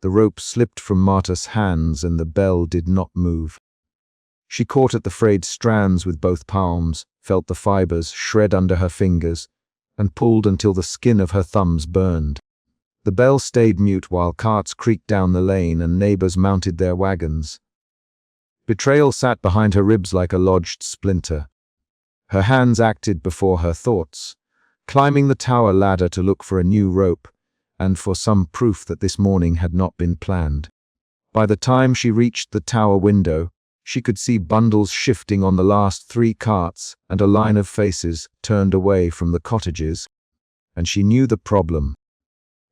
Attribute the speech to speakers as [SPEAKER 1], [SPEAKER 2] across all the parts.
[SPEAKER 1] The rope slipped from Marta's hands and the bell did not move. She caught at the frayed strands with both palms, felt the fibers shred under her fingers, and pulled until the skin of her thumbs burned. The bell stayed mute while carts creaked down the lane and neighbors mounted their wagons. Betrayal sat behind her ribs like a lodged splinter. Her hands acted before her thoughts, climbing the tower ladder to look for a new rope, and for some proof that this morning had not been planned. By the time she reached the tower window, she could see bundles shifting on the last 3 carts and a line of faces turned away from the cottages. And she knew the problem.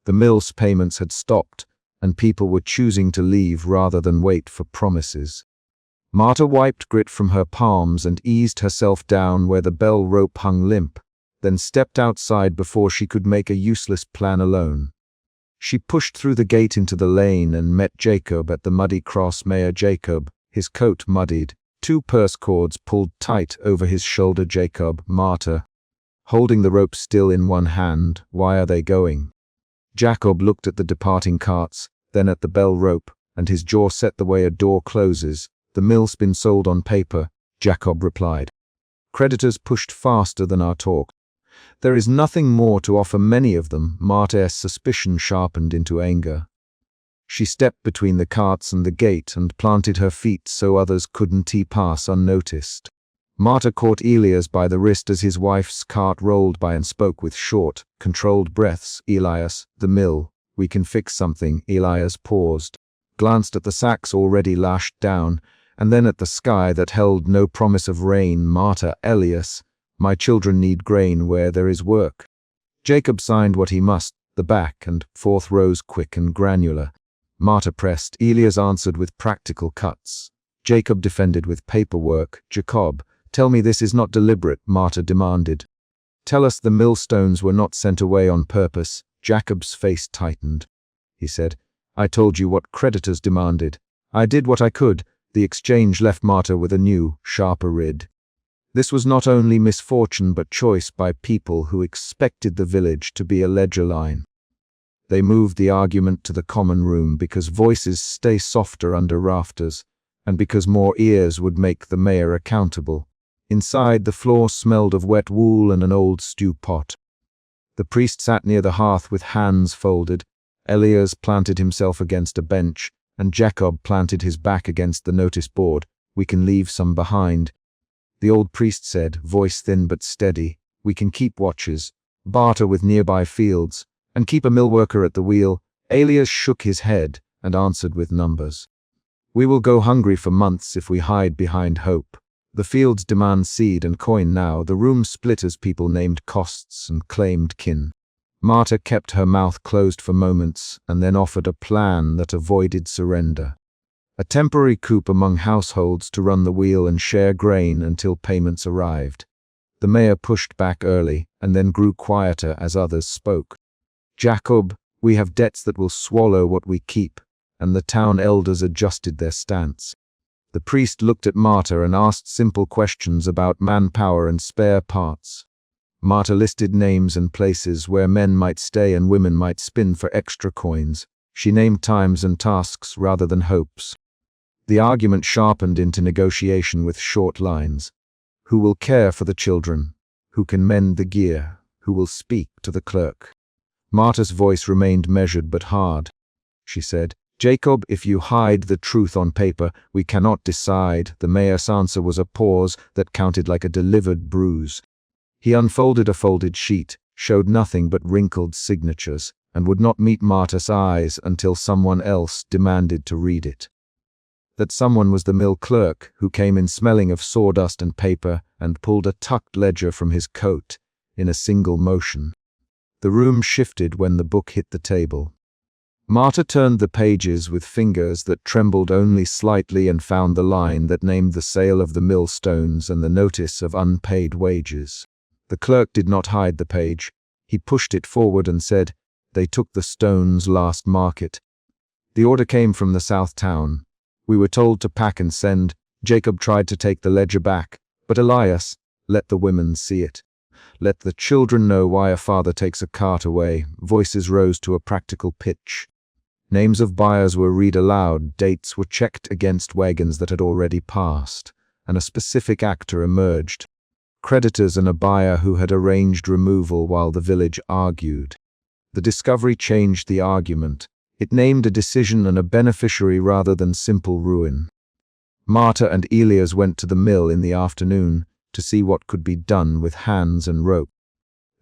[SPEAKER 1] The mill's payments had stopped, and people were choosing to leave rather than wait for promises. Marta wiped grit from her palms and eased herself down where the bell rope hung limp, then stepped outside before she could make a useless plan alone. She pushed through the gate into the lane and met Jacob at the muddy cross. Mayor Jacob, his coat muddied, 2 purse cords pulled tight over his shoulder. Jacob, Marta, holding the rope still in one hand. Why are they going? Jacob looked at the departing carts, then at the bell rope, and his jaw set the way a door closes. The mill's been sold on paper, Jacob replied. Creditors pushed faster than our talk. There is nothing more to offer many of them. Marta's suspicion sharpened into anger. She stepped between the carts and the gate and planted her feet so others couldn't pass unnoticed. Marta caught Elias by the wrist as his wife's cart rolled by and spoke with short, controlled breaths. Elias, the mill, we can fix something. Elias paused, glanced at the sacks already lashed down, and then at the sky that held no promise of rain. Marta, Elias, my children need grain where there is work. Jacob signed what he must, the back and forth rose quick and granular. Marta pressed. Elias answered with practical cuts. Jacob defended with paperwork. Jacob, tell me this is not deliberate, Marta demanded. Tell us the millstones were not sent away on purpose. Jacob's face tightened. He said, I told you what creditors demanded. I did what I could. The exchange left Marta with a new, sharper rid. This was not only misfortune but choice by people who expected the village to be a ledger line. They moved the argument to the common room because voices stay softer under rafters, and because more ears would make the mayor accountable. Inside, the floor smelled of wet wool and an old stew pot. The priest sat near the hearth with hands folded. Elias planted himself against a bench, and Jacob planted his back against the notice board. We can leave some behind. The old priest said, voice thin but steady, we can keep watches, barter with nearby fields, and keep a mill worker at the wheel. Elias shook his head and answered with numbers. We will go hungry for months if we hide behind hope. The fields demand seed and coin now. The room split as people named costs and claimed kin. Marta kept her mouth closed for moments and then offered a plan that avoided surrender. A temporary coup among households to run the wheel and share grain until payments arrived. The mayor pushed back early and then grew quieter as others spoke. Jacob, we have debts that will swallow what we keep, and the town elders adjusted their stance. The priest looked at Marta and asked simple questions about manpower and spare parts. Marta listed names and places where men might stay and women might spin for extra coins. She named times and tasks rather than hopes. The argument sharpened into negotiation with short lines. Who will care for the children? Who can mend the gear? Who will speak to the clerk? Marta's voice remained measured but hard. She said, Jacob, if you hide the truth on paper, we cannot decide. The mayor's answer was a pause that counted like a delivered bruise. He unfolded a folded sheet, showed nothing but wrinkled signatures, and would not meet Marta's eyes until someone else demanded to read it. That someone was the mill clerk, who came in smelling of sawdust and paper and pulled a tucked ledger from his coat in a single motion. The room shifted when the book hit the table. Marta turned the pages with fingers that trembled only slightly and found the line that named the sale of the millstones and the notice of unpaid wages. The clerk did not hide the page. He pushed it forward and said, They took the stones last market. The order came from the south town. We were told to pack and send. Jacob tried to take the ledger back, but Elias, let the women see it. Let the children know why a father takes a cart away. Voices rose to a practical pitch. Names of buyers were read aloud, dates were checked against wagons that had already passed, and a specific actor emerged. Creditors and a buyer who had arranged removal while the village argued. The discovery changed the argument. It named a decision and a beneficiary rather than simple ruin. Marta and Elias went to the mill in the afternoon to see what could be done with hands and rope.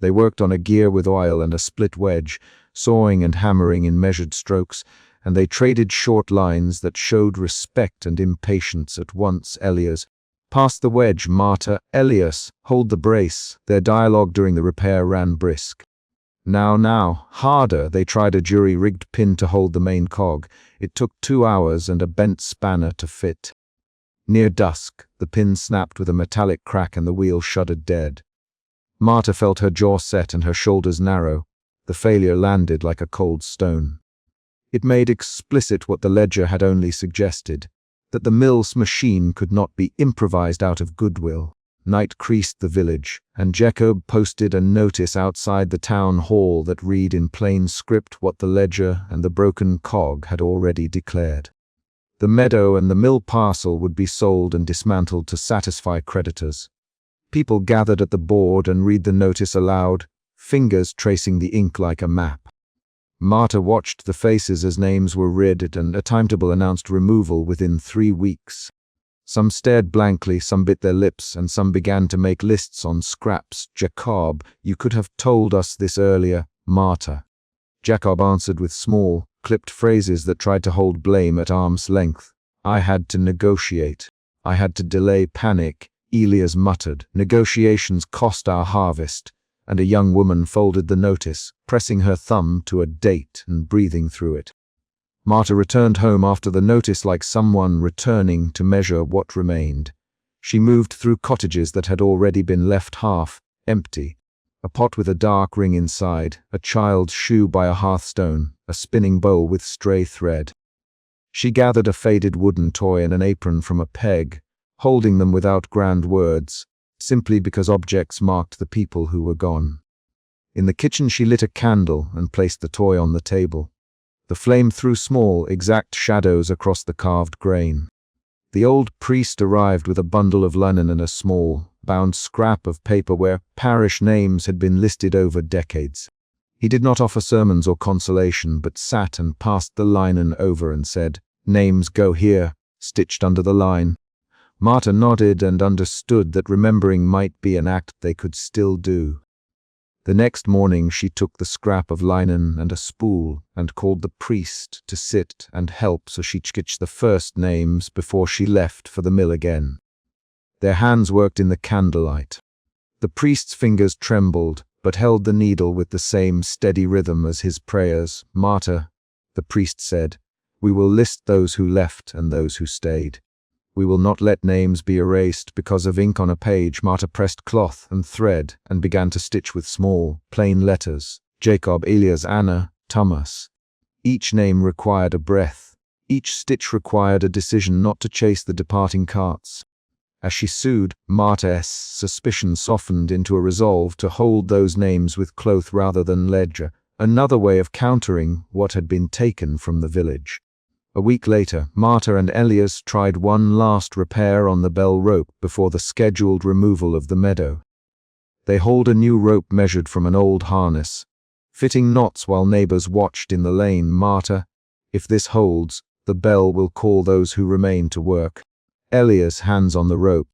[SPEAKER 1] They worked on a gear with oil and a split wedge, sawing and hammering in measured strokes, and they traded short lines that showed respect and impatience at once. Elias, pass the wedge, Marta. Elias, hold the brace. Their dialogue during the repair ran brisk. Now, harder. They tried a jury-rigged pin to hold the main cog. It took 2 hours and a bent spanner to fit. Near dusk, the pin snapped with a metallic crack and the wheel shuddered dead. Marta felt her jaw set and her shoulders narrow. The failure landed like a cold stone. It made explicit what the ledger had only suggested, that the mill's machine could not be improvised out of goodwill. Night creased the village, and Jacob posted a notice outside the town hall that read in plain script what the ledger and the broken cog had already declared. The meadow and the mill parcel would be sold and dismantled to satisfy creditors. People gathered at the board and read the notice aloud, fingers tracing the ink like a map. Marta watched the faces as names were read and a timetable announced removal within 3 weeks. Some stared blankly, some bit their lips, and some began to make lists on scraps. Jacob, you could have told us this earlier, Marta. Jacob answered with small, clipped phrases that tried to hold blame at arm's length. I had to negotiate. I had to delay panic. Elias muttered. Negotiations cost our harvest. And a young woman folded the notice, pressing her thumb to a date and breathing through it. Marta returned home after the notice like someone returning to measure what remained. She moved through cottages that had already been left half empty. A pot with a dark ring inside, a child's shoe by a hearthstone, a spinning bowl with stray thread. She gathered a faded wooden toy and an apron from a peg, holding them without grand words, simply because objects marked the people who were gone. In the kitchen she lit a candle and placed the toy on the table. The flame threw small, exact shadows across the carved grain. The old priest arrived with a bundle of linen and a small, bound scrap of paper where parish names had been listed over decades. He did not offer sermons or consolation, but sat and passed the linen over and said, "Names go here," stitched under the line. Marta nodded and understood that remembering might be an act they could still do. The next morning she took the scrap of linen and a spool and called the priest to sit and help so she sketched the first names before she left for the mill again. Their hands worked in the candlelight. The priest's fingers trembled, but held the needle with the same steady rhythm as his prayers. "Marta," the priest said, "we will list those who left and those who stayed. We will not let names be erased because of ink on a page." Marta pressed cloth and thread and began to stitch with small, plain letters. Jacob, Elias, Anna, Thomas. Each name required a breath. Each stitch required a decision not to chase the departing carts. As she sewed, Marta's suspicion softened into a resolve to hold those names with cloth rather than ledger, another way of countering what had been taken from the village. A week later, Marta and Elias tried one last repair on the bell rope before the scheduled removal of the meadow. They hauled a new rope measured from an old harness, fitting knots while neighbors watched in the lane. "Marta, if this holds, the bell will call those who remain to work." Elias, hands on the rope.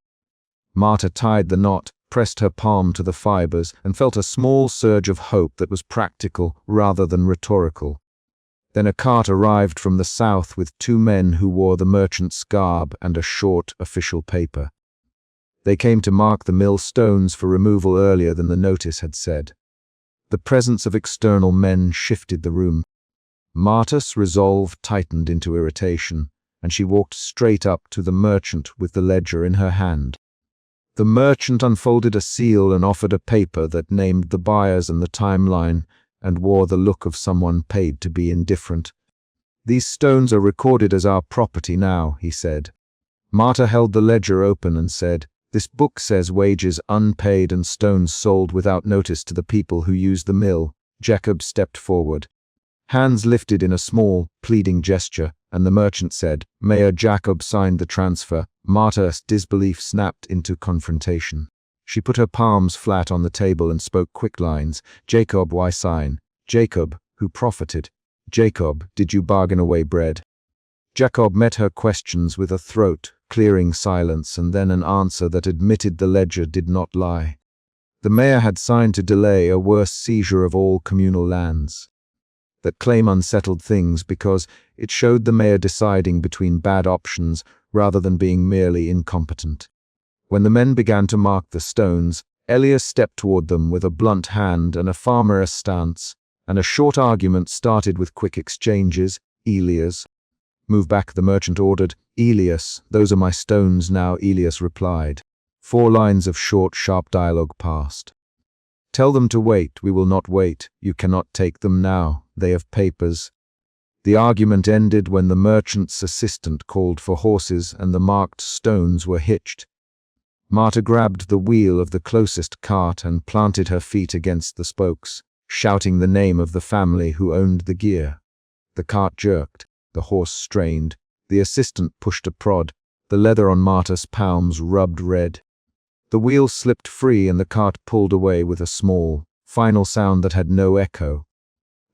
[SPEAKER 1] Marta tied the knot, pressed her palm to the fibers, and felt a small surge of hope that was practical rather than rhetorical. Then a cart arrived from the south with 2 men who wore the merchant's garb and a short official paper. They came to mark the mill stones for removal earlier than the notice had said. The presence of external men shifted the room. Marta's resolve tightened into irritation, and she walked straight up to the merchant with the ledger in her hand. The merchant unfolded a seal and offered a paper that named the buyers and the timeline, and wore the look of someone paid to be indifferent. "These stones are recorded as our property now," he said. Marta held the ledger open and said, "This book says wages unpaid and stones sold without notice to the people who use the mill." Jacob stepped forward. Hands lifted in a small, pleading gesture, and the merchant said, "Mayor Jacob signed the transfer." Marta's disbelief snapped into confrontation. She put her palms flat on the table and spoke quick lines. "Jacob, why sign? Jacob, who profited? Jacob, did you bargain away bread?" Jacob met her questions with a throat-clearing silence and then an answer that admitted the ledger did not lie. The mayor had signed to delay a worse seizure of all communal lands. That claim unsettled things because it showed the mayor deciding between bad options rather than being merely incompetent. When the men began to mark the stones, Elias stepped toward them with a blunt hand and a farmer's stance, and a short argument started with quick exchanges. "Elias, move back," the merchant ordered. "Elias, those are my stones now," Elias replied. 4 lines of short, sharp dialogue passed. "Tell them to wait." "We will not wait. You cannot take them now. They have papers." The argument ended when the merchant's assistant called for horses and the marked stones were hitched. Marta grabbed the wheel of the closest cart and planted her feet against the spokes, shouting the name of the family who owned the gear. The cart jerked, the horse strained, the assistant pushed a prod, the leather on Marta's palms rubbed red. The wheel slipped free and the cart pulled away with a small, final sound that had no echo.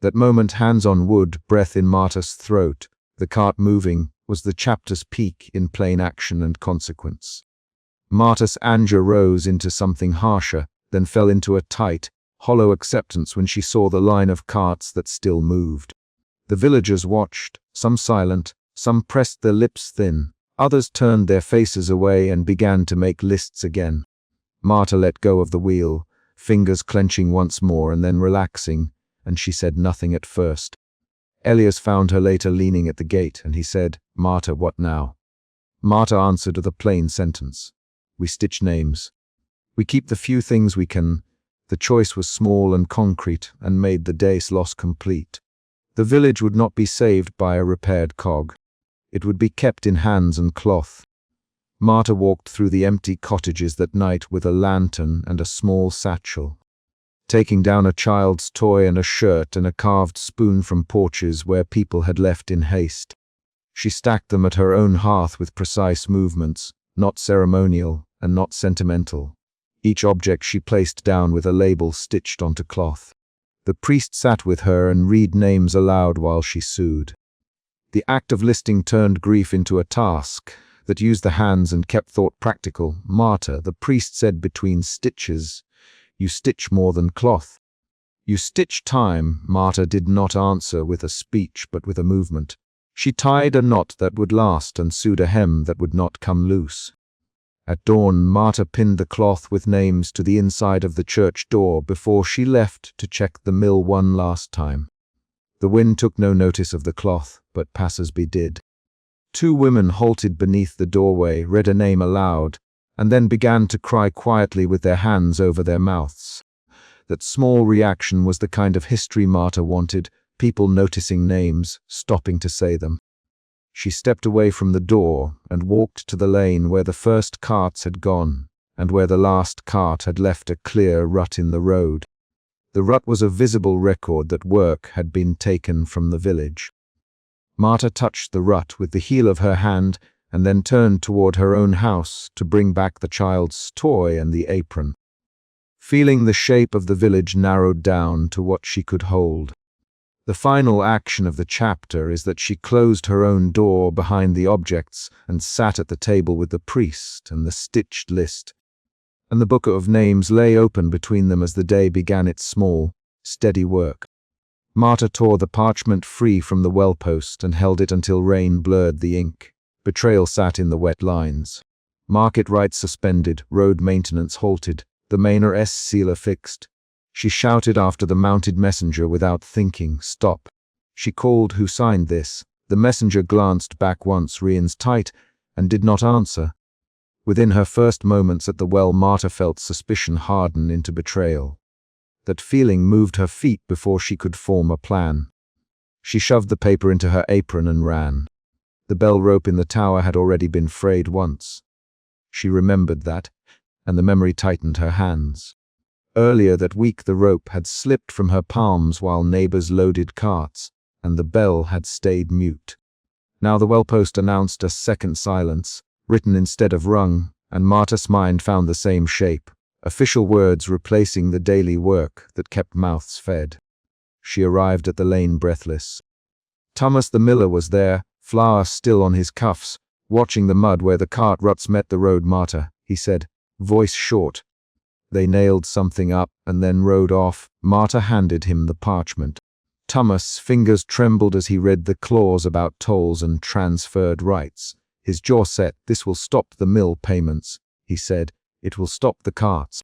[SPEAKER 1] That moment, hands on wood, breath in Marta's throat, the cart moving, was the chapter's peak in plain action and consequence. Marta's anger rose into something harsher, then fell into a tight, hollow acceptance when she saw the line of carts that still moved. The villagers watched, some silent, some pressed their lips thin, others turned their faces away and began to make lists again. Marta let go of the wheel, fingers clenching once more and then relaxing, and she said nothing at first. Elias found her later leaning at the gate, and he said, "Marta, what now?" Marta answered with a plain sentence. "We stitch names. We keep the few things we can." The choice was small and concrete and made the day's loss complete. The village would not be saved by a repaired cog. It would be kept in hands and cloth. Marta walked through the empty cottages that night with a lantern and a small satchel, taking down a child's toy and a shirt and a carved spoon from porches where people had left in haste. She stacked them at her own hearth with precise movements, not ceremonial and not sentimental. Each object she placed down with a label stitched onto cloth. The priest sat with her and read names aloud while she sued. The act of listing turned grief into a task that used the hands and kept thought practical. "Marta," the priest said between stitches, "you stitch more than cloth. You stitch time." Marta did not answer with a speech but with a movement. She tied a knot that would last and sewed a hem that would not come loose. At dawn, Marta pinned the cloth with names to the inside of the church door before she left to check the mill one last time. The wind took no notice of the cloth, but passers-by did. 2 women halted beneath the doorway, read a name aloud, and then began to cry quietly with their hands over their mouths. That small reaction was the kind of history Marta wanted, people noticing names, stopping to say them. She stepped away from the door and walked to the lane where the first carts had gone, and where the last cart had left a clear rut in the road. The rut was a visible record that work had been taken from the village. Marta touched the rut with the heel of her hand and then turned toward her own house to bring back the child's toy and the apron. Feeling the shape of the village narrowed down to what she could hold. The final action of the chapter is that she closed her own door behind the objects and sat at the table with the priest and the stitched list, and the book of names lay open between them as the day began its small, steady work. Marta tore the parchment free from the well-post and held it until rain blurred the ink. Betrayal sat in the wet lines. Market rights suspended, road maintenance halted, the Manor S sealer fixed. She shouted after the mounted messenger without thinking, "Stop." She called, "Who signed this?" The messenger glanced back once, reins tight, and did not answer. Within her first moments at the well, Marta felt suspicion harden into betrayal. That feeling moved her feet before she could form a plan. She shoved the paper into her apron and ran. The bell rope in the tower had already been frayed once. She remembered that, and the memory tightened her hands. Earlier that week the rope had slipped from her palms while neighbors loaded carts. and the bell had stayed mute. Now the well-post announced a second silence, written instead of rung, and Marta's mind found the same shape, official words replacing the daily work that kept mouths fed. She arrived at the lane breathless. Thomas the miller was there, flour still on his cuffs, watching the mud where the cart ruts met the road. Marta, he said, voice short. They nailed something up and then rode off. Marta handed him the parchment. Thomas' fingers trembled as he read the clause about tolls and transferred rights. His jaw set. This will stop the mill payments, he said. It will stop the carts.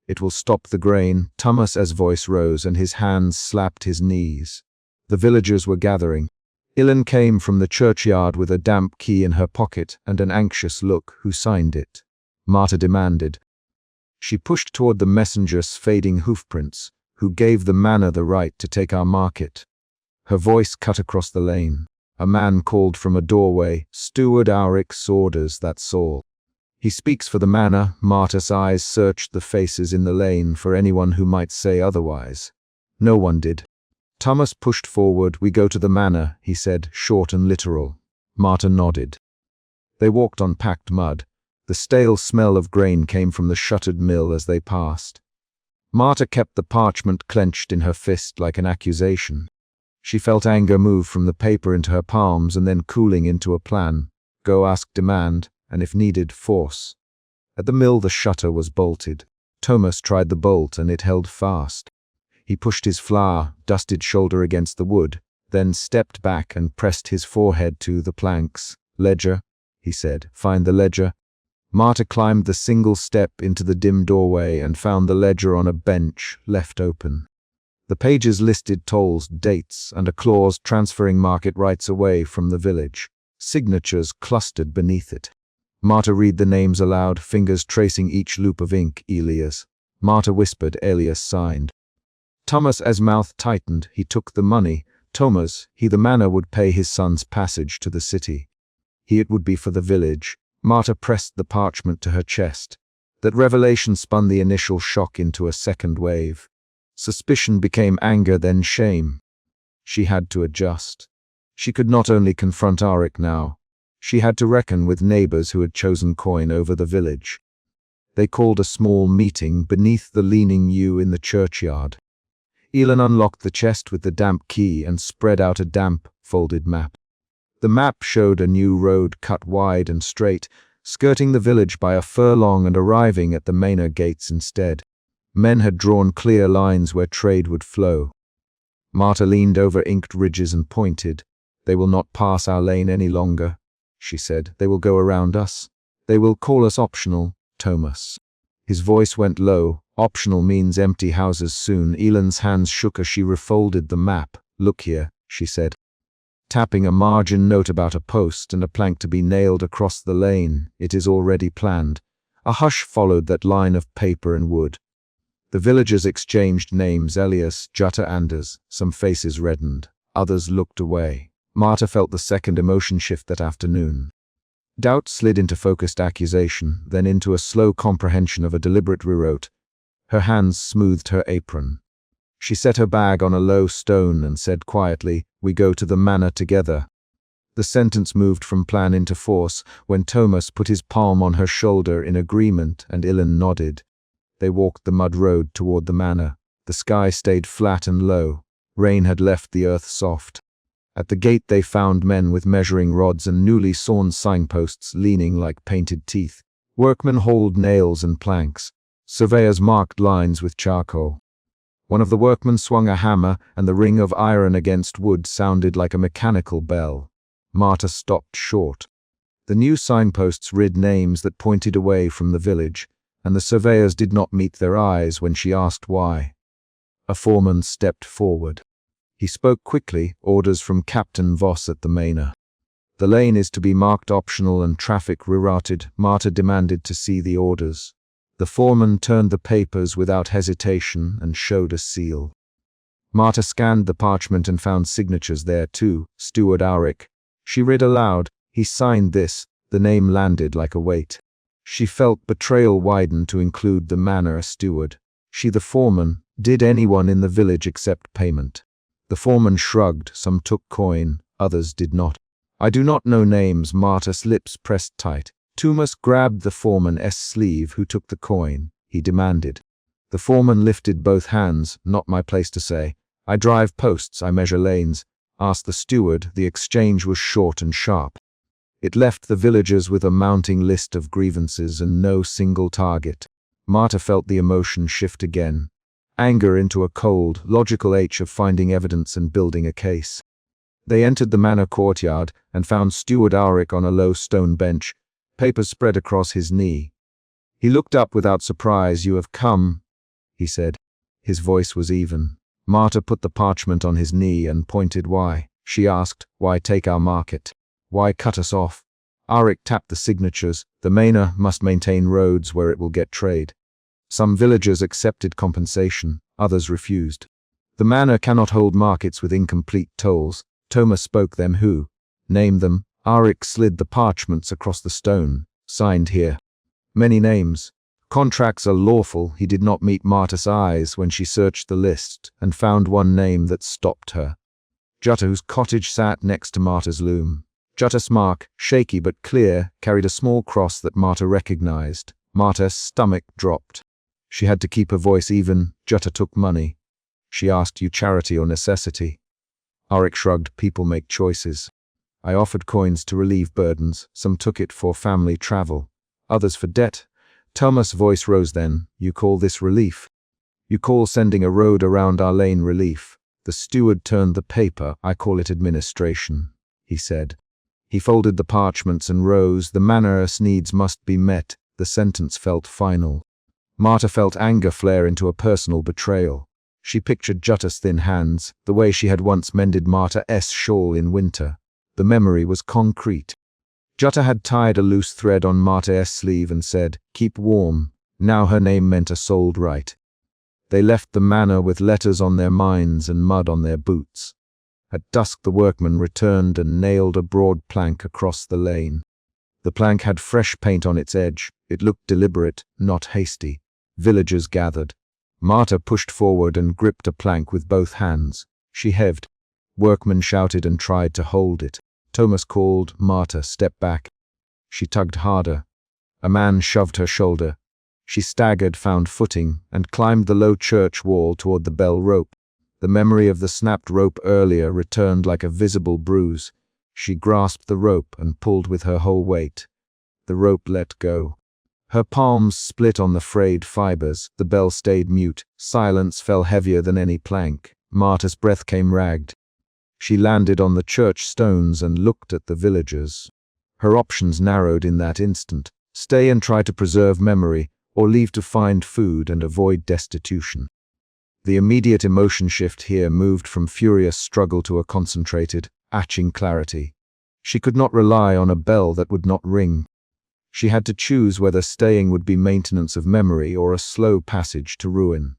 [SPEAKER 1] It will stop the grain. Thomas's voice rose and his hands slapped his knees. The villagers were gathering. Ilan came from the churchyard with a damp key in her pocket and an anxious look. Who signed it? Marta demanded. She pushed toward the messenger's fading hoofprints. Who gave the manor the right to take our market? Her voice cut across the lane. A man called from a doorway. Steward Auric's orders, that's all. He speaks for the manor. Marta's eyes searched the faces in the lane for anyone who might say otherwise. No one did. Thomas pushed forward. We go to the manor, he said, short and literal. Marta nodded. They walked on packed mud. The stale smell of grain came from the shuttered mill as they passed. Marta kept the parchment clenched in her fist like an accusation. She felt anger move from the paper into her palms and then cooling into a plan. Go, ask, demand, and if needed, force. At the mill the shutter was bolted. Thomas tried the bolt and it held fast. He pushed his flour, dusted shoulder against the wood, then stepped back and pressed his forehead to the planks. Ledger, he said. Find the ledger. Marta climbed the single step into the dim doorway and found the ledger on a bench, left open. The pages listed tolls, dates, and a clause transferring market rights away from the village. Signatures clustered beneath it. Marta read the names aloud, fingers tracing each loop of ink. Elias. Marta whispered. Elias signed. Thomas's mouth tightened. He took the money. Thomas, the manor would pay his son's passage to the city. It would be for the village. Marta pressed the parchment to her chest. That revelation spun the initial shock into a second wave. Suspicion became anger, then shame. She had to adjust. She could not only confront Auric now, she had to reckon with neighbors who had chosen coin over the village. They called a small meeting beneath the leaning yew in the churchyard. Elin unlocked the chest with the damp key and spread out a damp, folded map. The map showed a new road cut wide and straight, skirting the village by a furlong and arriving at the manor gates instead. Men had drawn clear lines where trade would flow. Marta leaned over inked ridges and pointed. They will not pass our lane any longer, she said. They will go around us. They will call us optional, Thomas. His voice went low. Optional means empty houses soon. Elan's hands shook as she refolded the map. Look here, she said, tapping a margin note about a post and a plank to be nailed across the lane. It is already planned. A hush followed that line of paper and wood. The villagers exchanged names. Elias, Jutta Anders. Some faces reddened. Others looked away. Marta felt the second emotion shift that afternoon. Doubt slid into focused accusation, then into a slow comprehension of a deliberate rewrote. Her hands smoothed her apron. She set her bag on a low stone and said quietly, we go to the manor together. The sentence moved from plan into force when Thomas put his palm on her shoulder in agreement and Ilan nodded. They walked the mud road toward the manor. The sky stayed flat and low. Rain had left the earth soft. At the gate they found men with measuring rods and newly sawn signposts leaning like painted teeth. Workmen hauled nails and planks. Surveyors marked lines with charcoal. One of the workmen swung a hammer, and the ring of iron against wood sounded like a mechanical bell. Marta stopped short. The new signposts read names that pointed away from the village, and the surveyors did not meet their eyes when she asked why. A foreman stepped forward. He spoke quickly, orders from Captain Voss at the manor. The lane is to be marked optional and traffic rerouted. Marta demanded to see the orders. The foreman turned the papers without hesitation and showed a seal. Marta scanned the parchment and found signatures there too. Steward Auric. She read aloud. He signed this. The name landed like a weight. She felt betrayal widen to include the manor steward. She, the foreman, did anyone in the village accept payment? The foreman shrugged, some took coin, others did not. I do not know names, Marta's lips pressed tight. Thomas grabbed the foreman's sleeve who took the coin, he demanded. The foreman lifted both hands, not my place to say. I drive posts, I measure lanes. Asked the steward, the exchange was short and sharp. It left the villagers with a mounting list of grievances and no single target. Marta felt the emotion shift again. Anger into a cold, logical ache of finding evidence and building a case. They entered the manor courtyard and found Steward Ulrich on a low stone bench, papers spread across his knee. He looked up without surprise. You have come, he said. His voice was even. Marta put the parchment on his knee and pointed. Why? She asked. Why take our market? Why cut us off? Ulrich tapped the signatures. The manor must maintain roads where it will get trade. Some villagers accepted compensation, others refused. The manor cannot hold markets with incomplete tolls. Thomas spoke them who? Name them. Ulrich slid the parchments across the stone. Signed here. Many names. Contracts are lawful. He did not meet Marta's eyes when she searched the list and found one name that stopped her. Jutta, whose cottage sat next to Marta's loom. Jutta's mark, shaky but clear, carried a small cross that Marta recognized. Marta's stomach dropped. She had to keep her voice even. Jutta took money. She asked you charity or necessity. Ulrich shrugged. People make choices. I offered coins to relieve burdens. Some took it for family travel, others for debt. Thomas' voice rose then. You call this relief? You call sending a road around our lane relief? The steward turned the paper. I call it administration, he said. He folded the parchments and rose. The manor's needs must be met. The sentence felt final. Marta felt anger flare into a personal betrayal. She pictured Jutta's thin hands, the way she had once mended Marta's shawl in winter. The memory was concrete. Jutta had tied a loose thread on Marta's sleeve and said, keep warm. Now her name meant a sold right. They left the manor with letters on their minds and mud on their boots. At dusk the workmen returned and nailed a broad plank across the lane. The plank had fresh paint on its edge. It looked deliberate, not hasty. Villagers gathered. Marta pushed forward and gripped a plank with both hands. She heved. Workmen shouted and tried to hold it. Thomas called. Marta, step back. She tugged harder. A man shoved her shoulder. She staggered, found footing, and climbed the low church wall toward the bell rope. The memory of the snapped rope earlier returned like a visible bruise. She grasped the rope and pulled with her whole weight. The rope let go. Her palms split on the frayed fibers. The bell stayed mute. Silence fell heavier than any plank. Marta's breath came ragged. She landed on the church stones and looked at the villagers. Her options narrowed in that instant. Stay and try to preserve memory, or leave to find food and avoid destitution. The immediate emotion shift here moved from furious struggle to a concentrated, atching clarity. She could not rely on a bell that would not ring. She had to choose whether staying would be maintenance of memory or a slow passage to ruin.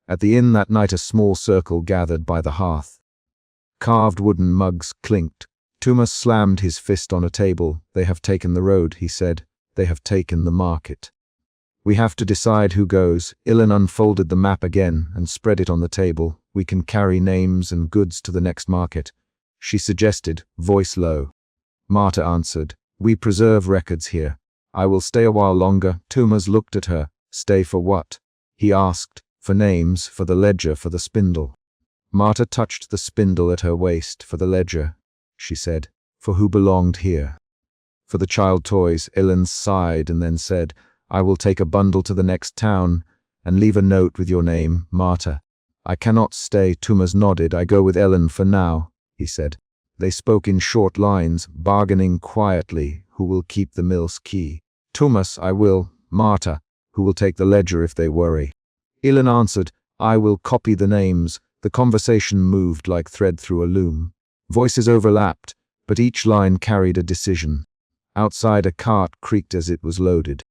[SPEAKER 1] At the inn that night a small circle gathered by the hearth. Carved wooden mugs clinked. Thomas slammed his fist on a table. They have taken the road, he said. They have taken the market. We have to decide who goes. Ilan unfolded the map again and spread it on the table. We can carry names and goods to the next market, she suggested, voice low. Marta answered, we preserve records here. I will stay a while longer. Thomas looked at her. Stay for what? He asked. For names, for the ledger, for the spindle. Marta touched the spindle at her waist. For the ledger, she said. For who belonged here? For the child toys. Ilan sighed and then said, I will take a bundle to the next town and leave a note with your name, Marta. I cannot stay. Thomas nodded. I go with Ellen for now, he said. They spoke in short lines, bargaining quietly. Who will keep the mill's key? Thomas, I will. Marta, who will take the ledger if they worry? Ilan answered, I will copy the names. The conversation moved like thread through a loom. Voices overlapped, but each line carried a decision. Outside a cart creaked as it was loaded.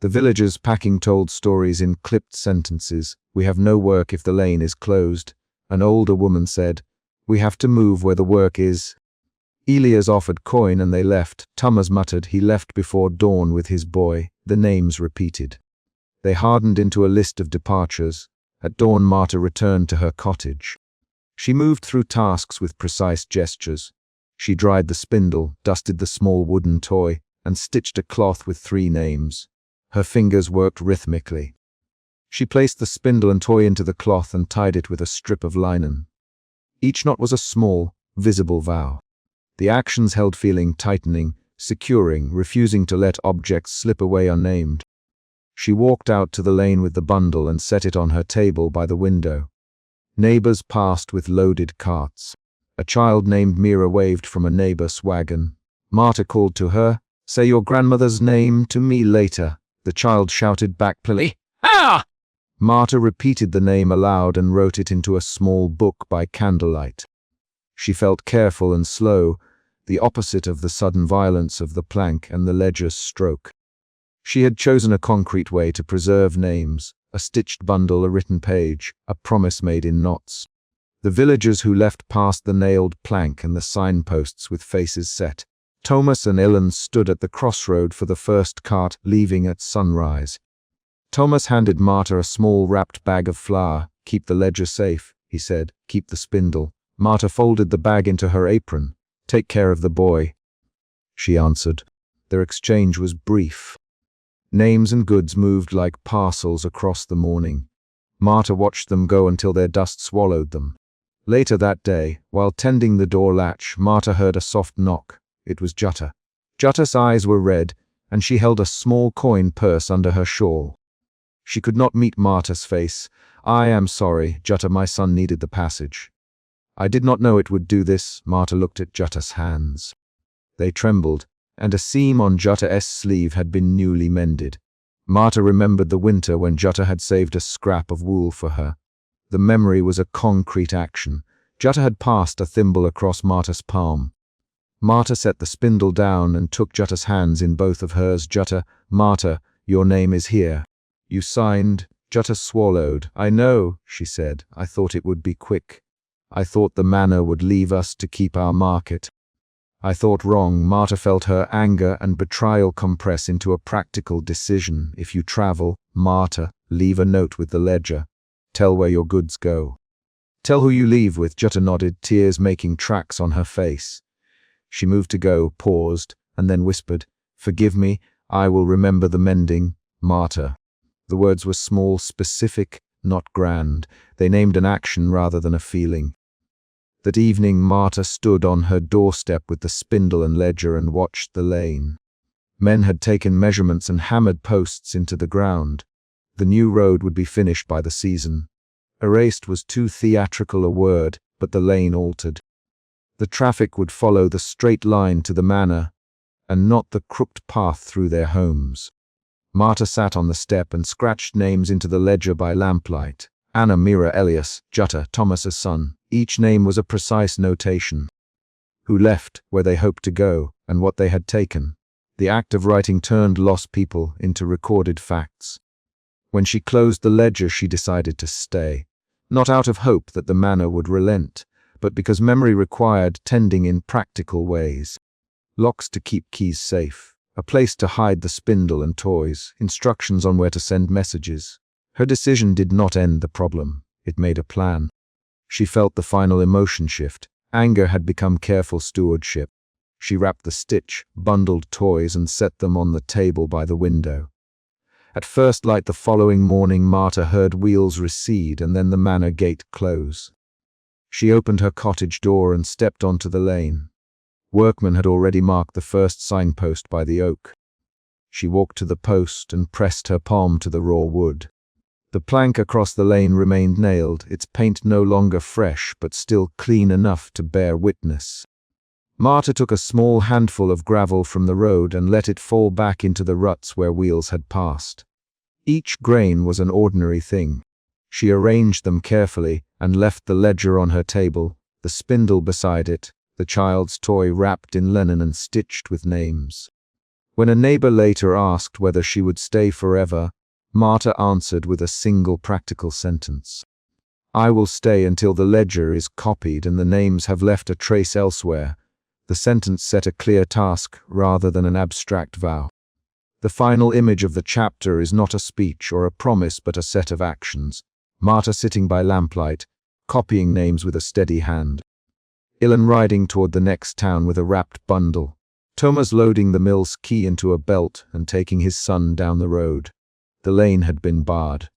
[SPEAKER 1] The villagers packing told stories in clipped sentences. We have no work if the lane is closed. An older woman said, we have to move where the work is. Elias offered coin and they left. Thomas muttered he left before dawn with his boy. The names repeated. They hardened into a list of departures. At dawn Marta returned to her cottage. She moved through tasks with precise gestures. She dried the spindle, dusted the small wooden toy, and stitched a cloth with 3 names. Her fingers worked rhythmically. She placed the spindle and toy into the cloth and tied it with a strip of linen. Each knot was a small, visible vow. The actions held feeling tightening, securing, refusing to let objects slip away unnamed. She walked out to the lane with the bundle and set it on her table by the window. Neighbors passed with loaded carts. A child named Mira waved from a neighbor's wagon. Marta called to her, "Say your grandmother's name to me later." The child shouted back pleasantly, "Ah!" Marta repeated the name aloud and wrote it into a small book by candlelight. She felt careful and slow, the opposite of the sudden violence of the plank and the ledger's stroke. She had chosen a concrete way to preserve names, a stitched bundle, a written page, a promise made in knots. The villagers who left passed the nailed plank and the signposts with faces set. Thomas and Ellen stood at the crossroad for the first cart leaving at sunrise. Thomas handed Marta a small wrapped bag of flour. "Keep the ledger safe," he said. "Keep the spindle." Marta folded the bag into her apron. "Take care of the boy," she answered. Their exchange was brief. Names and goods moved like parcels across the morning. Marta watched them go until their dust swallowed them. Later that day, while tending the door latch, Marta heard a soft knock. It was Jutta. Jutta's eyes were red, and she held a small coin purse under her shawl. She could not meet Marta's face. "I am sorry, Jutta, my son needed the passage." "I did not know it would do this." Marta looked at Jutta's hands. They trembled, and a seam on Jutta's sleeve had been newly mended. Marta remembered the winter when Jutta had saved a scrap of wool for her. The memory was a concrete action. Jutta had passed a thimble across Marta's palm. Marta set the spindle down and took Jutta's hands in both of hers. "Jutta, Marta, your name is here. You signed." Jutta swallowed. "I know," she said. "I thought it would be quick. I thought the manor would leave us to keep our market. I thought wrong." Marta felt her anger and betrayal compress into a practical decision. "If you travel, Marta, leave a note with the ledger. Tell where your goods go. Tell who you leave with." Jutta nodded, tears making tracks on her face. She moved to go, paused, and then whispered, "Forgive me, I will remember the mending, Marta." The words were small, specific, not grand. They named an action rather than a feeling. That evening, Marta stood on her doorstep with the spindle and ledger and watched the lane. Men had taken measurements and hammered posts into the ground. The new road would be finished by the season. Erased was too theatrical a word, but the lane altered. The traffic would follow the straight line to the manor, and not the crooked path through their homes. Marta sat on the step and scratched names into the ledger by lamplight. Anna, Mira, Elias, Jutta, Thomas's son. Each name was a precise notation. Who left, where they hoped to go, and what they had taken. The act of writing turned lost people into recorded facts. When she closed the ledger, she decided to stay. Not out of hope that the manor would relent, but because memory required tending in practical ways. Locks to keep keys safe, a place to hide the spindle and toys, instructions on where to send messages. Her decision did not end the problem. It made a plan. She felt the final emotion shift. Anger had become careful stewardship. She wrapped the stitch, bundled toys, and set them on the table by the window. At first light the following morning, Marta heard wheels recede and then the manor gate close. She opened her cottage door and stepped onto the lane. Workmen had already marked the first signpost by the oak. She walked to the post and pressed her palm to the raw wood. The plank across the lane remained nailed, its paint no longer fresh but still clean enough to bear witness. Marta took a small handful of gravel from the road and let it fall back into the ruts where wheels had passed. Each grain was an ordinary thing. She arranged them carefully and left the ledger on her table, the spindle beside it, the child's toy wrapped in linen and stitched with names. When a neighbor later asked whether she would stay forever, Marta answered with a single practical sentence. "I will stay until the ledger is copied and the names have left a trace elsewhere." The sentence set a clear task rather than an abstract vow. The final image of the chapter is not a speech or a promise but a set of actions. Marta sitting by lamplight, copying names with a steady hand. Ilan riding toward the next town with a wrapped bundle. Thomas loading the mill's key into a belt and taking his son down the road. The lane had been barred.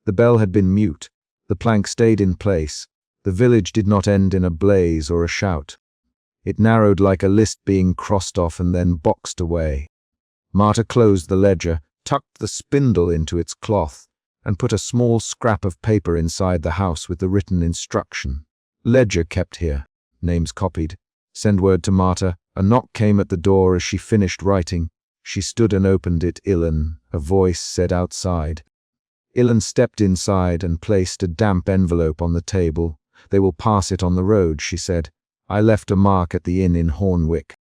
[SPEAKER 1] The bell had been mute. The plank stayed in place. The village did not end in a blaze or a shout. It narrowed like a list being crossed off and then boxed away. Marta closed the ledger, tucked the spindle into its cloth, and put a small scrap of paper inside the house with the written instruction. Ledger kept here. Names copied. Send word to Marta. A knock came at the door as she finished writing. She stood and opened it. Ilan, a voice said outside. Ilan stepped inside and placed a damp envelope on the table. They will pass it on the road, she said. I left a mark at the inn in Hornwick.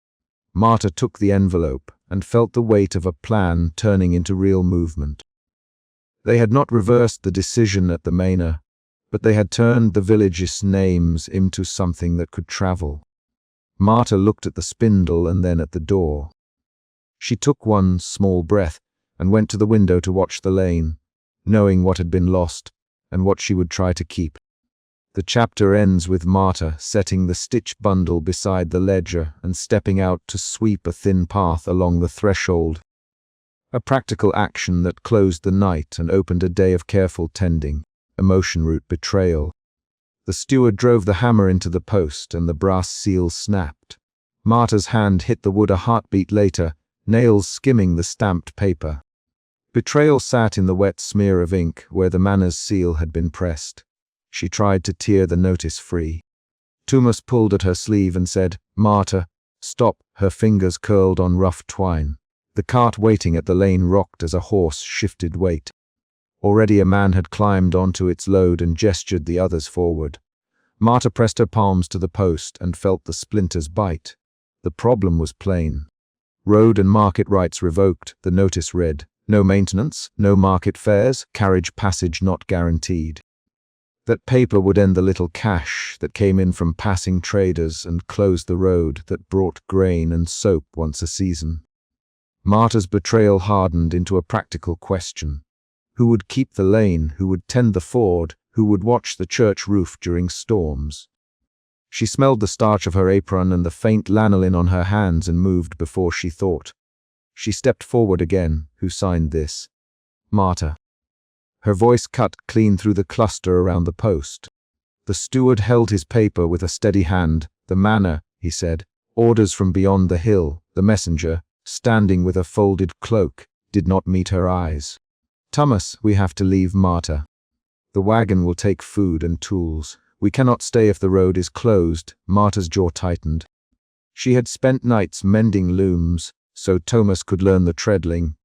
[SPEAKER 1] Marta took the envelope and felt the weight of a plan turning into real movement. They had not reversed the decision at the manor, but they had turned the village's names into something that could travel. Marta looked at the spindle and then at the door. She took one small breath and went to the window to watch the lane, knowing what had been lost and what she would try to keep. The chapter ends with Marta setting the stitch bundle beside the ledger and stepping out to sweep a thin path along the threshold. A practical action that closed the night and opened a day of careful tending. Emotion root betrayal. The steward drove the hammer into the post and the brass seal snapped. Marta's hand hit the wood a heartbeat later, nails skimming the stamped paper. Betrayal sat in the wet smear of ink where the manor's seal had been pressed. She tried to tear the notice free. Thomas pulled at her sleeve and said, Marta, stop. Her fingers curled on rough twine. The cart waiting at the lane rocked as a horse shifted weight. Already a man had climbed onto its load and gestured the others forward. Marta pressed her palms to the post and felt the splinters bite. The problem was plain. Road and market rights revoked, the notice read, no maintenance, no market fares, carriage passage not guaranteed. That paper would end the little cash that came in from passing traders and close the road that brought grain and soap once a season. Marta's betrayal hardened into a practical question. Who would keep the lane? Who would tend the ford? Who would watch the church roof during storms? She smelled the starch of her apron and the faint lanolin on her hands and moved before she thought. She stepped forward again. Who signed this? Marta. Her voice cut clean through the cluster around the post. The steward held his paper with a steady hand. The manor, he said. Orders from beyond the hill. The messenger, standing with a folded cloak, did not meet her eyes. Thomas, we have to leave Marta. The wagon will take food and tools. We cannot stay if the road is closed. Marta's jaw tightened. She had spent nights mending looms, so Thomas could learn the treadling,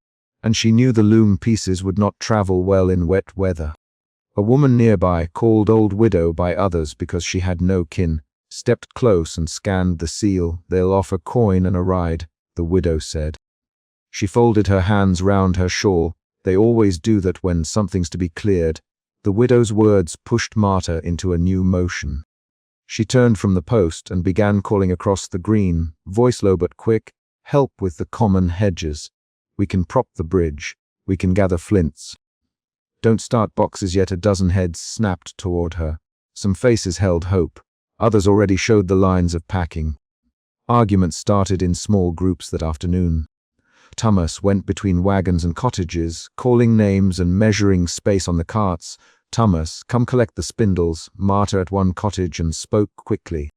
[SPEAKER 1] and she knew the loom pieces would not travel well in wet weather. A woman nearby, called Old Widow by others because she had no kin, stepped close and scanned the seal. They'll offer coin and a ride, the widow said. She folded her hands round her shawl. They always do that when something's to be cleared. The widow's words pushed Marta into a new motion. She turned from the post and began calling across the green, voice low but quick, help with the common hedges. We can prop the bridge. We can gather flints. Don't start boxes yet. A dozen heads snapped toward her. Some faces held hope. Others already showed the lines of packing. Arguments started in small groups that afternoon. Thomas went between wagons and cottages, calling names and measuring space on the carts. Thomas, come collect the spindles. Marta at one cottage and spoke quickly.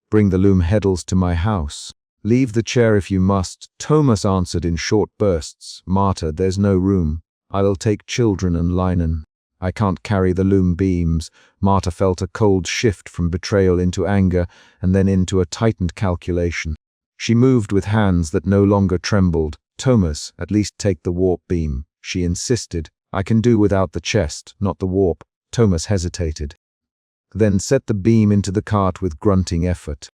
[SPEAKER 1] Bring the loom heddles to my house. Leave the chair if you must. Thomas answered in short bursts. Marta, there's no room. I'll take children and linen. I can't carry the loom beams. Marta felt a cold shift from betrayal into anger and then into a tightened calculation. She moved with hands that no longer trembled. Thomas, at least take the warp beam, she insisted. I can do without the chest, not the warp. Thomas hesitated. Then set the beam into the cart with grunting effort.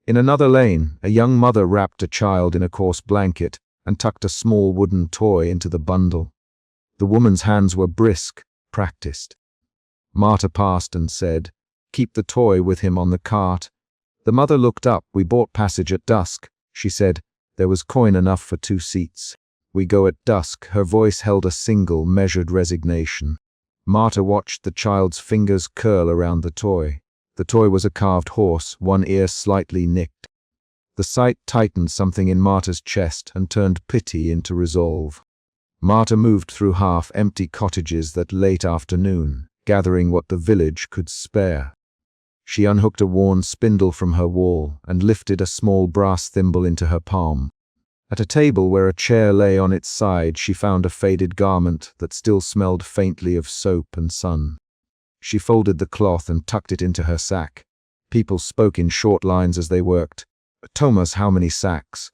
[SPEAKER 1] In another lane, a young mother wrapped a child in a coarse blanket and tucked a small wooden toy into the bundle. The woman's hands were brisk, practiced. Marta passed and said, keep the toy with him on the cart. The mother looked up. We bought passage at dusk, she said. There was coin enough for 2 seats. We go at dusk. Her voice held a single, measured resignation. Marta watched the child's fingers curl around the toy. The toy was a carved horse, one ear slightly nicked. The sight tightened something in Marta's chest and turned pity into resolve. Marta moved through half-empty cottages that late afternoon, gathering what the village could spare. She unhooked a worn spindle from her wall and lifted a small brass thimble into her palm. At a table where a chair lay on its side, she found a faded garment that still smelled faintly of soap and sun. She folded the cloth and tucked it into her sack. People spoke in short lines as they worked. "Thomas, how many sacks?"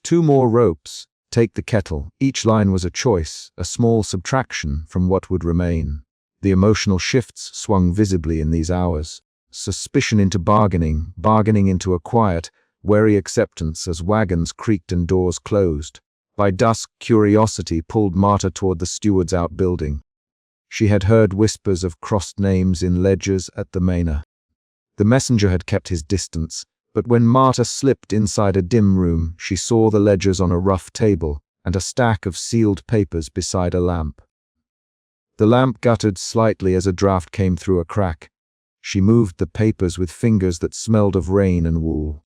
[SPEAKER 1] "2 more ropes. Take the kettle." Each line was a choice, a small subtraction from what would remain. The emotional shifts swung visibly in these hours. Suspicion into bargaining, bargaining into a quiet, wary acceptance as wagons creaked and doors closed. By dusk, curiosity pulled Marta toward the steward's outbuilding. She had heard whispers of crossed names in ledgers at the manor. The messenger had kept his distance, but when Marta slipped inside a dim room, she saw the ledgers on a rough table and a stack of sealed papers beside a lamp. The lamp guttered slightly as a draft came through a crack. She moved the papers with fingers that smelled of rain and wool.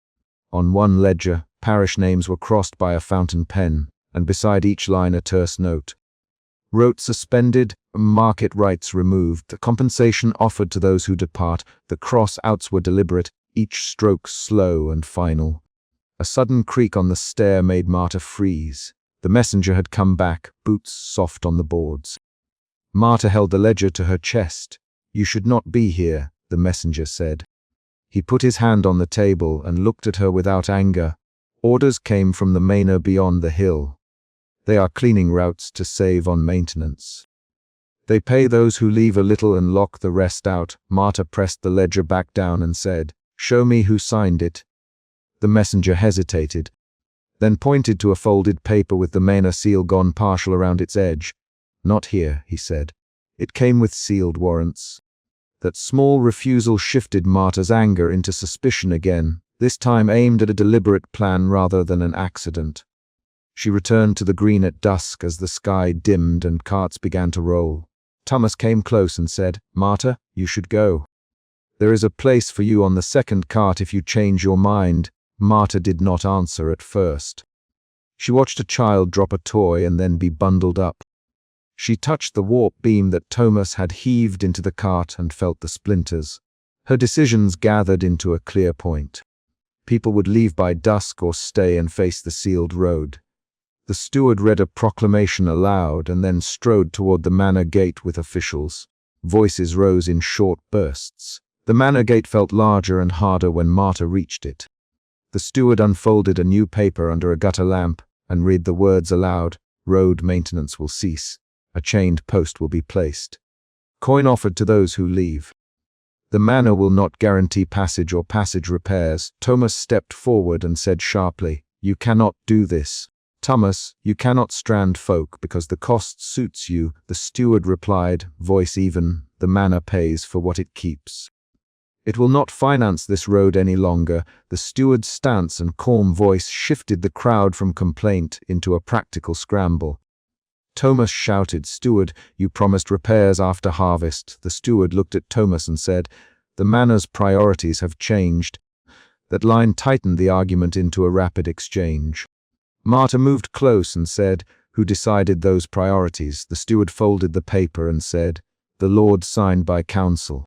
[SPEAKER 1] On one ledger, parish names were crossed by a fountain pen, and beside each line a terse note. Wrote suspended, market rights removed, the compensation offered to those who depart. The cross-outs were deliberate, each stroke slow and final. A sudden creak on the stair made Marta freeze. The messenger had come back, boots soft on the boards. Marta held the ledger to her chest. "You should not be here," the messenger said. He put his hand on the table and looked at her without anger. "Orders came from the manor beyond the hill. They are cleaning routes to save on maintenance. They pay those who leave a little and lock the rest out." Marta pressed the ledger back down and said, "Show me who signed it." The messenger hesitated, then pointed to a folded paper with the manor seal gone partial around its edge. "Not here," he said. "It came with sealed warrants." That small refusal shifted Marta's anger into suspicion again, this time aimed at a deliberate plan rather than an accident. She returned to the green at dusk as the sky dimmed and carts began to roll. Thomas came close and said, "Marta, you should go. There is a place for you on the second cart if you change your mind." Marta did not answer at first. She watched a child drop a toy and then be bundled up. She touched the warp beam that Thomas had heaved into the cart and felt the splinters. Her decisions gathered into a clear point. People would leave by dusk or stay and face the sealed road. The steward read a proclamation aloud and then strode toward the manor gate with officials. Voices rose in short bursts. The manor gate felt larger and harder when Marta reached it. The steward unfolded a new paper under a gutter lamp and read the words aloud. "Road maintenance will cease. A chained post will be placed. Coin offered to those who leave. The manor will not guarantee passage or passage repairs." Thomas stepped forward and said sharply, "You cannot do this. Thomas, you cannot strand folk because the cost suits you." The steward replied, voice even, "The manor pays for what it keeps. It will not finance this road any longer." The steward's stance and calm voice shifted the crowd from complaint into a practical scramble. Thomas shouted, "Steward, you promised repairs after harvest." The steward looked at Thomas and said, "The manor's priorities have changed." That line tightened the argument into a rapid exchange. Marta moved close and said, "Who decided those priorities?" The steward folded the paper and said, "The Lord signed by council.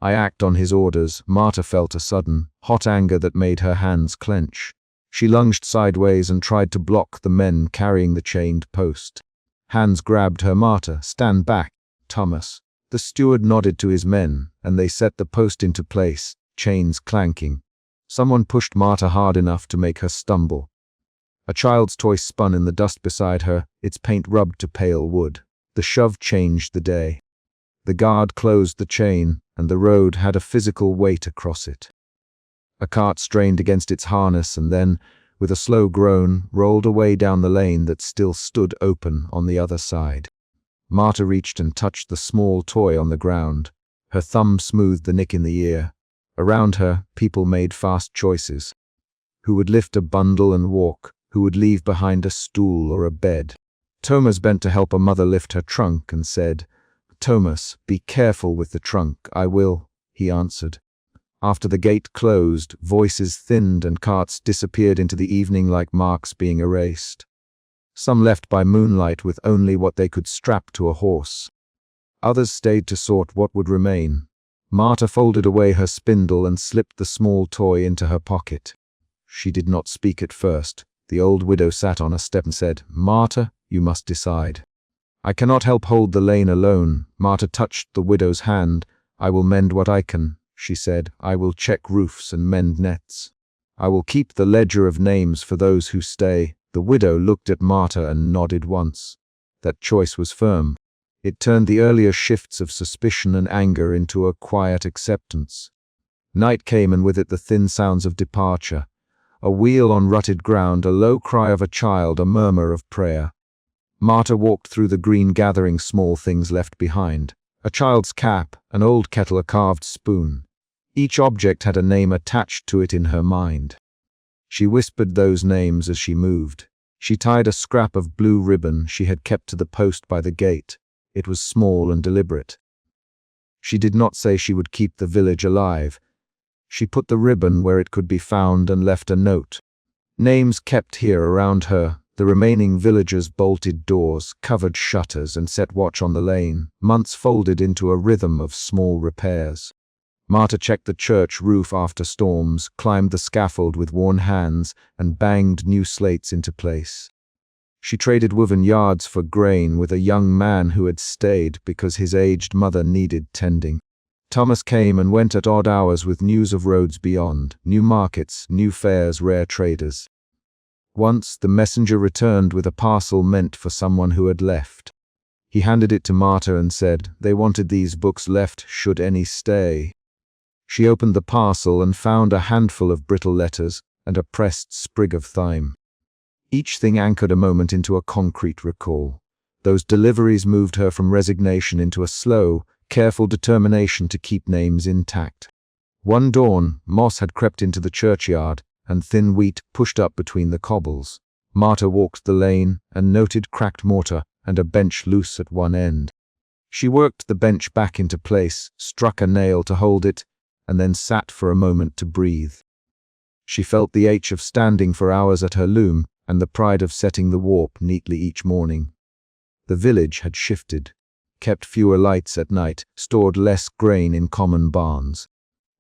[SPEAKER 1] I act on his orders." Marta felt a sudden, hot anger that made her hands clench. She lunged sideways and tried to block the men carrying the chained post. Hands grabbed her. "Marta, stand back." "Thomas." The steward nodded to his men, and they set the post into place, chains clanking. Someone pushed Marta hard enough to make her stumble. A child's toy spun in the dust beside her, its paint rubbed to pale wood. The shove changed the day. The guard closed the chain, and the road had a physical weight across it. A cart strained against its harness and then, with a slow groan, rolled away down the lane that still stood open on the other side. Marta reached and touched the small toy on the ground. Her thumb smoothed the nick in the ear. Around her, people made fast choices. Who would lift a bundle and walk? Who would leave behind a stool or a bed? Thomas bent to help a mother lift her trunk and said, "Thomas, be careful with the trunk." "I will," he answered. After the gate closed, voices thinned and carts disappeared into the evening like marks being erased. Some left by moonlight with only what they could strap to a horse. Others stayed to sort what would remain. Marta folded away her spindle and slipped the small toy into her pocket. She did not speak at first. The old widow sat on a step and said, "Marta, you must decide." "I cannot help hold the lane alone." Marta touched the widow's hand. "I will mend what I can," she said. "I will check roofs and mend nets. I will keep the ledger of names for those who stay." The widow looked at Marta and nodded once. That choice was firm. It turned the earlier shifts of suspicion and anger into a quiet acceptance. Night came, and with it the thin sounds of departure. A wheel on rutted ground, a low cry of a child, a murmur of prayer. Marta walked through the green, gathering small things left behind. A child's cap, an old kettle, a carved spoon. Each object had a name attached to it in her mind. She whispered those names as she moved. She tied a scrap of blue ribbon she had kept to the post by the gate. It was small and deliberate. She did not say she would keep the village alive. She put the ribbon where it could be found and left a note. Names kept here around her. The remaining villagers bolted doors, covered shutters, and set watch on the lane. Months folded into a rhythm of small repairs. Marta checked the church roof after storms, climbed the scaffold with worn hands, and banged new slates into place. She traded woven yards for grain with a young man who had stayed because his aged mother needed tending. Thomas came and went at odd hours with news of roads beyond, new markets, new fairs, rare traders. Once the messenger returned with a parcel meant for someone who had left. He handed it to Marta and said, "They wanted these books left should any stay." She opened the parcel and found a handful of brittle letters and a pressed sprig of thyme. Each thing anchored a moment into a concrete recall. Those deliveries moved her from resignation into a slow, careful determination to keep names intact. One dawn, moss had crept into the churchyard, and thin wheat pushed up between the cobbles. Marta walked the lane and noted cracked mortar and a bench loose at one end. She worked the bench back into place, struck a nail to hold it, and then sat for a moment to breathe. She felt the ache of standing for hours at her loom and the pride of setting the warp neatly each morning. The village had shifted, kept fewer lights at night, stored less grain in common barns.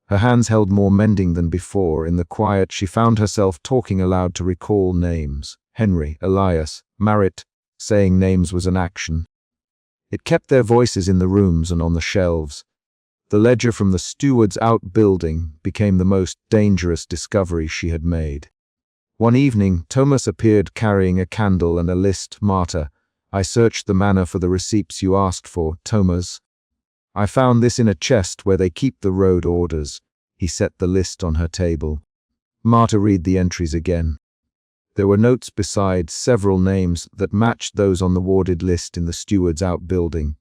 [SPEAKER 1] Her hands held more mending than before. In the quiet, she found herself talking aloud to recall names. Henry, Elias, Marit. Saying names was an action. It kept their voices in the rooms and on the shelves. The ledger from the steward's outbuilding became the most dangerous discovery she had made. One evening, Thomas appeared carrying a candle and a list. "Marta, I searched the manor for the receipts you asked for, Thomas. I found this in a chest where they keep the road orders." He set the list on her table. Marta read the entries again. There were notes beside, several names that matched those on the warded list in the steward's outbuilding.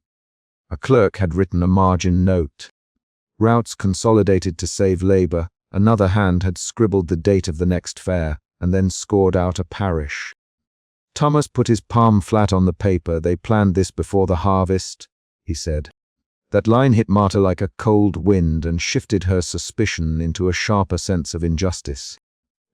[SPEAKER 1] A clerk had written a margin note. Routes consolidated to save labor. Another hand had scribbled the date of the next fair, and then scored out a parish. Thomas put his palm flat on the paper. "They planned this before the harvest," he said. That line hit Marta like a cold wind and shifted her suspicion into a sharper sense of injustice.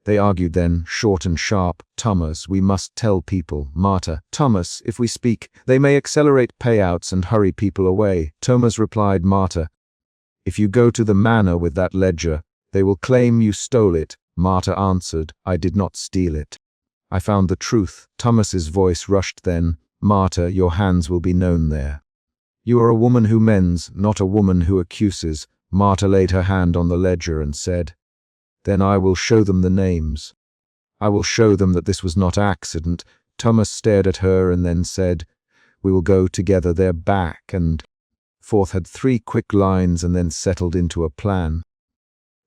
[SPEAKER 1] They argued then, short and sharp. "Thomas, we must tell people." Marta: "Thomas, if we speak, they may accelerate payouts and hurry people away." Thomas replied, "Marta, if you go to the manor with that ledger, they will claim you stole it." Marta answered, "I did not steal it. I found the truth." Thomas's voice rushed then, "Marta, your hands will be known there. You are a woman who mends, not a woman who accuses." Marta laid her hand on the ledger and said, "Then I will show them the names. I will show them that this was not accident." Thomas stared at her and then said, "We will go together there back and..." Forth had 3 quick lines and then settled into a plan.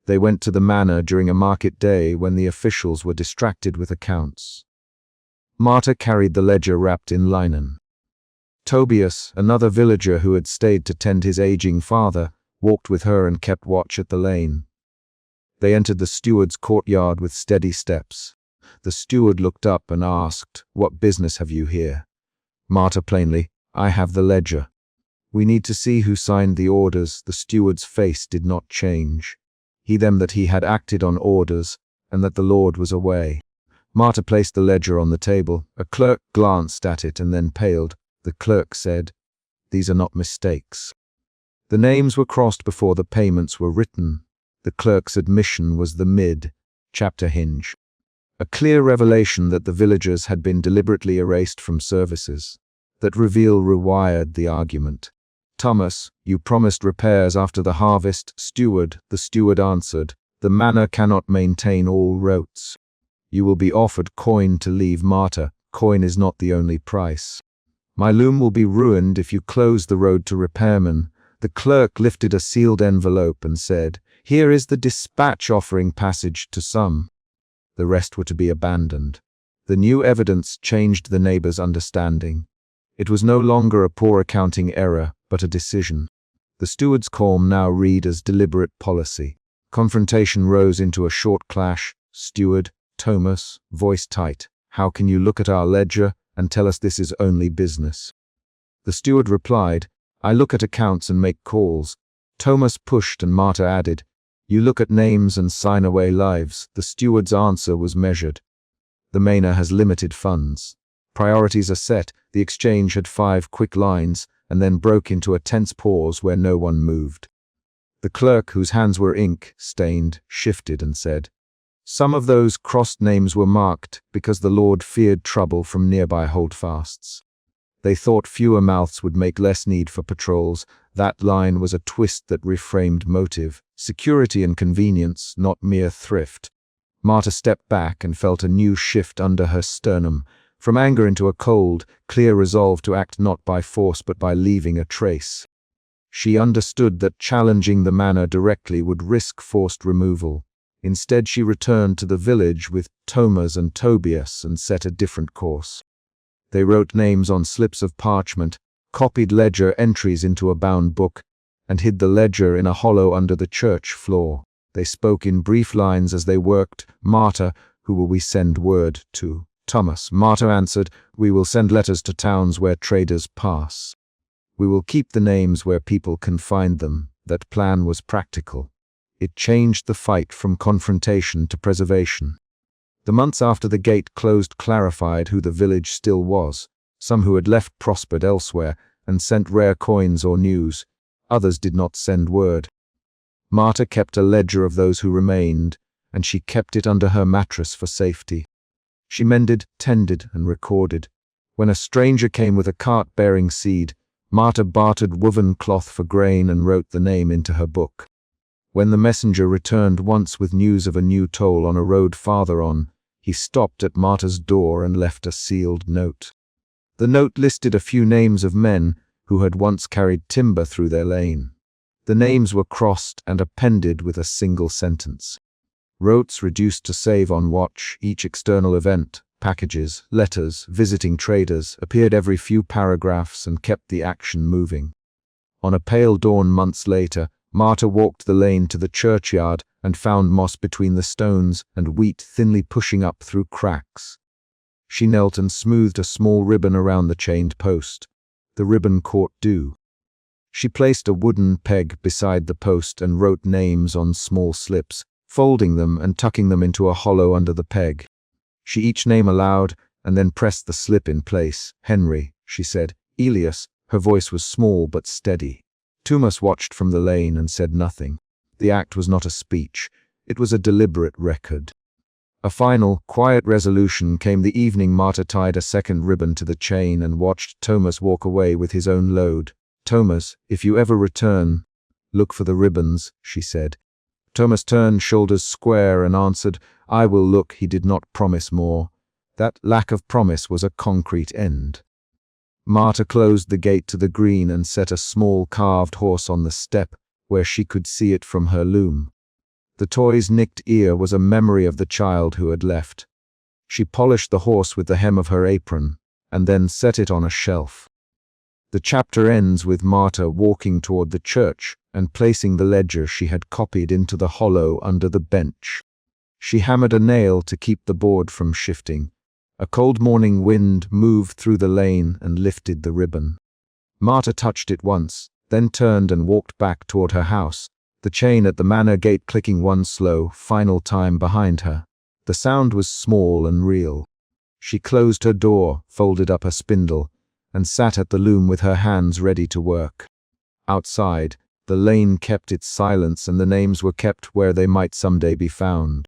[SPEAKER 1] They went to the manor during a market day when the officials were distracted with accounts. Marta carried the ledger wrapped in linen. Tobias, another villager who had stayed to tend his aging father, walked with her and kept watch at the lane. They entered the steward's courtyard with steady steps. The steward looked up and asked, "What business have you here?" Marta plainly, "I have the ledger." "We need to see who signed the orders." The steward's face did not change. them that he had acted on orders, and that the Lord was away. Marta placed the ledger on the table. A clerk glanced at it and then paled. The clerk said, "These are not mistakes." The names were crossed before the payments were written. The clerk's admission was the mid-chapter hinge. A clear revelation that the villagers had been deliberately erased from services. That reveal rewired the argument. "Thomas, you promised repairs after the harvest." The steward answered, "The manor cannot maintain all roads. You will be offered coin to leave." "Marta, coin is not the only price. My loom will be ruined if you close the road to repairmen." The clerk lifted a sealed envelope and said, "Here is the dispatch offering passage to some. The rest were to be abandoned." The new evidence changed the neighbor's understanding. It was no longer a poor accounting error, but a decision. The steward's calm now read as deliberate policy. Confrontation rose into a short clash. "Steward, Thomas, voice tight, how can you look at our ledger and tell us this is only business?" The steward replied, "I look at accounts and make calls." Thomas pushed and Marta added, "You look at names and sign away lives." The steward's answer was measured. "The manor has limited funds. Priorities are set." The exchange had 5 quick lines and then broke into a tense pause where no one moved. The clerk, whose hands were ink-stained, shifted and said, "Some of those crossed names were marked because the Lord feared trouble from nearby holdfasts. They thought fewer mouths would make less need for patrols." That line was a twist that reframed motive. Security and convenience, not mere thrift. Marta stepped back and felt a new shift under her sternum, from anger into a cold, clear resolve to act not by force but by leaving a trace. She understood that challenging the manor directly would risk forced removal. Instead, she returned to the village with Thomas and Tobias and set a different course. They wrote names on slips of parchment, copied ledger entries into a bound book, and hid the ledger in a hollow under the church floor. They spoke in brief lines as they worked. "Marta, who will we send word to?" "Thomas." Marta answered, "We will send letters to towns where traders pass. We will keep the names where people can find them." That plan was practical. It changed the fight from confrontation to preservation. The months after the gate closed clarified who the village still was. Some who had left prospered elsewhere and sent rare coins or news. Others did not send word. Marta kept a ledger of those who remained, and she kept it under her mattress for safety. She mended, tended, and recorded. When a stranger came with a cart bearing seed, Marta bartered woven cloth for grain and wrote the name into her book. When the messenger returned once with news of a new toll on a road farther on, he stopped at Marta's door and left a sealed note. The note listed a few names of men who had once carried timber through their lane. The names were crossed and appended with a single sentence. Rotes reduced to save on watch. Each external event, packages, letters, visiting traders, appeared every few paragraphs and kept the action moving. On a pale dawn months later, Marta walked the lane to the churchyard and found moss between the stones and wheat thinly pushing up through cracks. She knelt and smoothed a small ribbon around the chained post. The ribbon caught dew. She placed a wooden peg beside the post and wrote names on small slips, folding them and tucking them into a hollow under the peg. She each name aloud and then pressed the slip in place. "Henry," she said. "Elias." Her voice was small but steady. Thomas watched from the lane and said nothing. The act was not a speech. It was a deliberate record. A final, quiet resolution came the evening Marta tied a second ribbon to the chain and watched Thomas walk away with his own load. "Thomas, if you ever return, look for the ribbons," she said. Thomas turned, shoulders square, and answered, "I will look." He did not promise more. That lack of promise was a concrete end. Marta closed the gate to the green and set a small carved horse on the step where she could see it from her loom. The toy's nicked ear was a memory of the child who had left. She polished the horse with the hem of her apron and then set it on a shelf. The chapter ends with Marta walking toward the church and placing the ledger she had copied into the hollow under the bench. She hammered a nail to keep the board from shifting. A cold morning wind moved through the lane and lifted the ribbon. Marta touched it once, then turned and walked back toward her house, the chain at the manor gate clicking one slow, final time behind her. The sound was small and real. She closed her door, folded up her spindle, and sat at the loom with her hands ready to work. Outside, the lane kept its silence and the names were kept where they might someday be found.